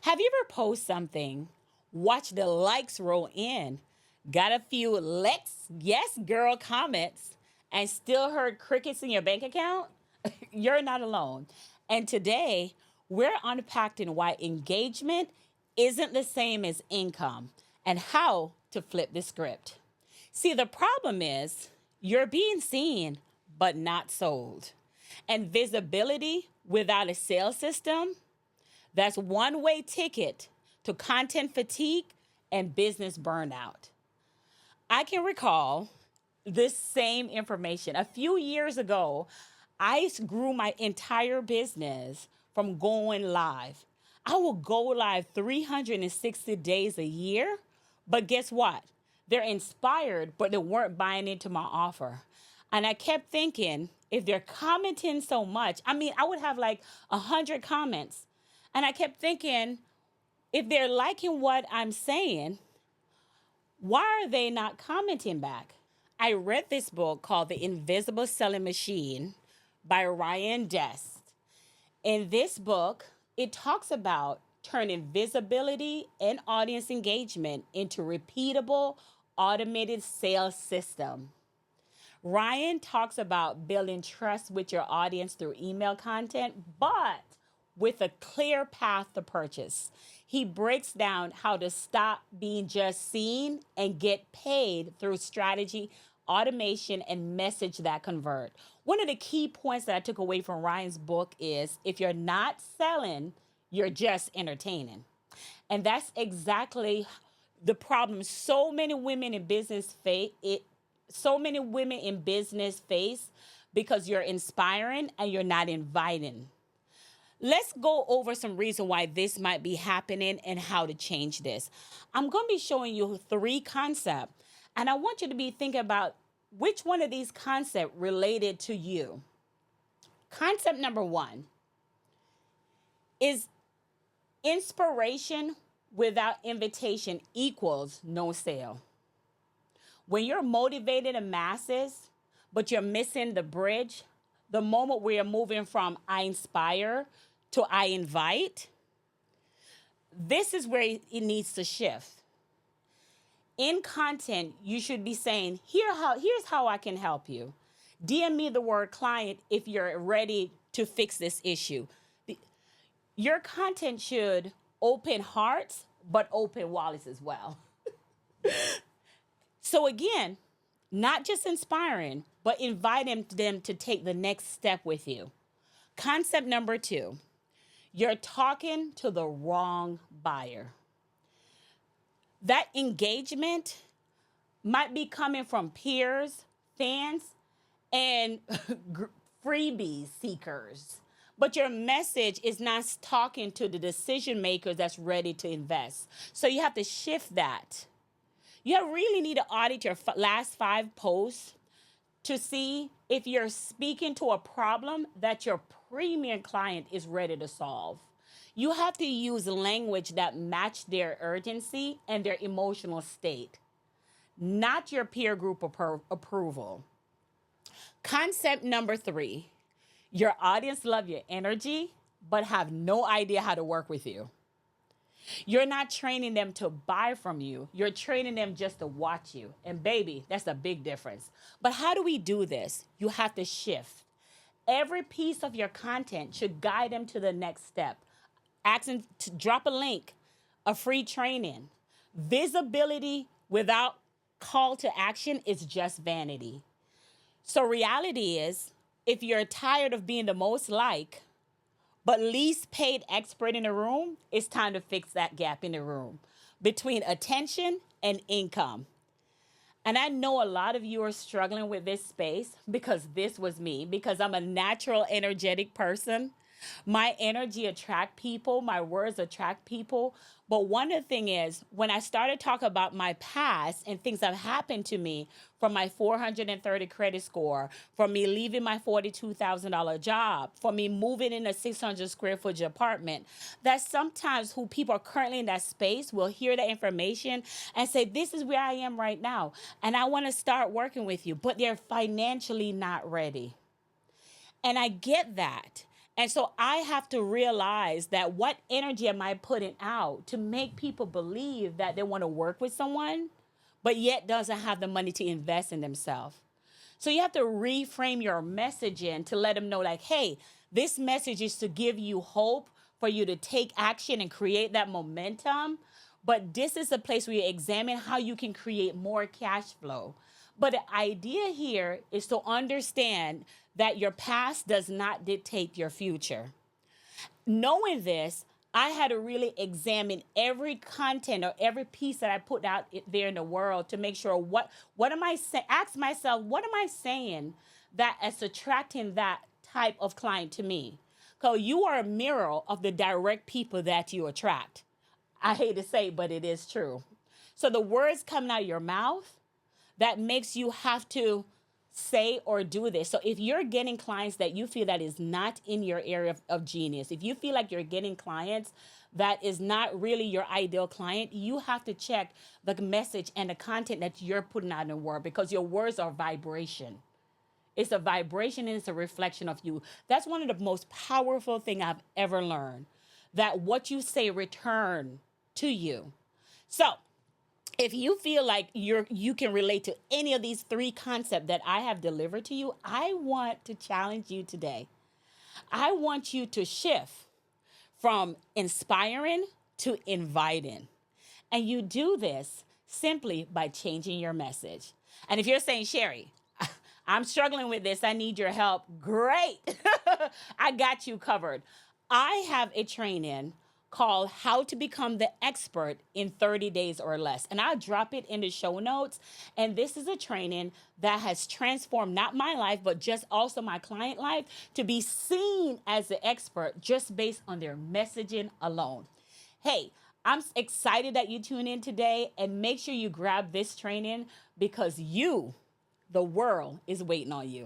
Have you ever posted something, watch the likes roll in, got a few let's yes girl comments, and still heard crickets in your bank account? You're not alone. And today, we're unpacking why engagement isn't the same as income and how to flip the script. See, the problem is you're being seen, but not sold. And visibility without a sales system, that's one way ticket to content fatigue and business burnout. I can recall this same information. A few years ago, I grew my entire business from going live. I will go live 360 days a year, but guess what? They're inspired, but they weren't buying into my offer. And I kept thinking, if they're commenting so much, I would have like 100 comments. And I kept thinking, if they're liking what I'm saying, why are they not commenting back? I read this book called The Invisible Selling Machine by Ryan Dest. In this book, it talks about turning visibility and audience engagement into repeatable, automated sales system. Ryan talks about building trust with your audience through email content, but with a clear path to purchase. He breaks down how to stop being just seen and get paid through strategy, automation, and message that convert. One of the key points that I took away from Ryan's book is if you're not selling, you're just entertaining. And that's exactly the problem so many women in business face because you're inspiring and you're not inviting. Let's go over some reason why this might be happening and how to change this. I'm going to be showing you 3 concepts, and I want you to be thinking about which one of these concepts related to you. Concept number 1 is inspiration without invitation equals no sale. When you're motivated the masses, but you're missing the bridge, the moment where you're moving from I inspire to I invite, this is where it needs to shift. In content, you should be saying, here's how I can help you. DM me the word client if you're ready to fix this issue. Your content should open hearts, but open wallets as well. So again, not just inspiring, but inviting them to take the next step with you. Concept number 2, you're talking to the wrong buyer. That engagement might be coming from peers, fans, and freebie seekers. But your message is not talking to the decision makers that's ready to invest. So you have to shift that. You really need to audit your last 5 posts to see if you're speaking to a problem that your premium client is ready to solve. You have to use language that match their urgency and their emotional state, not your peer group approval. Concept number 3, your audience love your energy, but have no idea how to work with you. You're not training them to buy from you. You're training them just to watch you. And baby, that's a big difference. But how do we do this? You have to shift. Every piece of your content should guide them to the next step. Ask them to drop a link, a free training. Visibility without call to action is just vanity. So reality is, if you're tired of being the most liked, but least paid expert in the room, it's time to fix that gap in the room between attention and income. And I know a lot of you are struggling with this space because this was me, because I'm a natural, energetic person. My energy attract people, my words attract people. But one of the thing is, when I started talking about my past and things that have happened to me, from my 430 credit score, from me leaving my $42,000 job, from me moving in a 600 square foot apartment, that sometimes who people are currently in that space will hear that information and say, this is where I am right now, and I want to start working with you, but they're financially not ready. And I get that. And so I have to realize that what energy am I putting out to make people believe that they want to work with someone, but yet doesn't have the money to invest in themselves. So you have to reframe your messaging to let them know, like, hey, this message is to give you hope for you to take action and create that momentum. But this is a place where you examine how you can create more cash flow. But the idea here is to understand that your past does not dictate your future. Knowing this, I had to really examine every content or every piece that I put out there in the world to make sure what am I saying? Ask myself, what am I saying that is attracting that type of client to me? Because you are a mirror of the direct people that you attract. I hate to say it, but it is true. So the words coming out of your mouth, that makes you have to say or do this. So if you're getting clients that you feel that is not in your area of genius, if you feel like you're getting clients that is not really your ideal client, you have to check the message and the content that you're putting out in the world, because your words are vibration. It's a vibration and it's a reflection of you. That's one of the most powerful things I've ever learned, that what you say return to you. So if you feel like you can relate to any of these three concepts that I have delivered to you, I want to challenge you today. I want you to shift from inspiring to inviting. And you do this simply by changing your message. And if you're saying, Sherri, I'm struggling with this, I need your help, great. I got you covered. I have a training called How to Become the Expert in 30 Days or Less. And I'll drop it in the show notes. And this is a training that has transformed not my life, but just also my client life to be seen as the expert just based on their messaging alone. Hey, I'm excited that you tune in today, and make sure you grab this training because the world is waiting on you.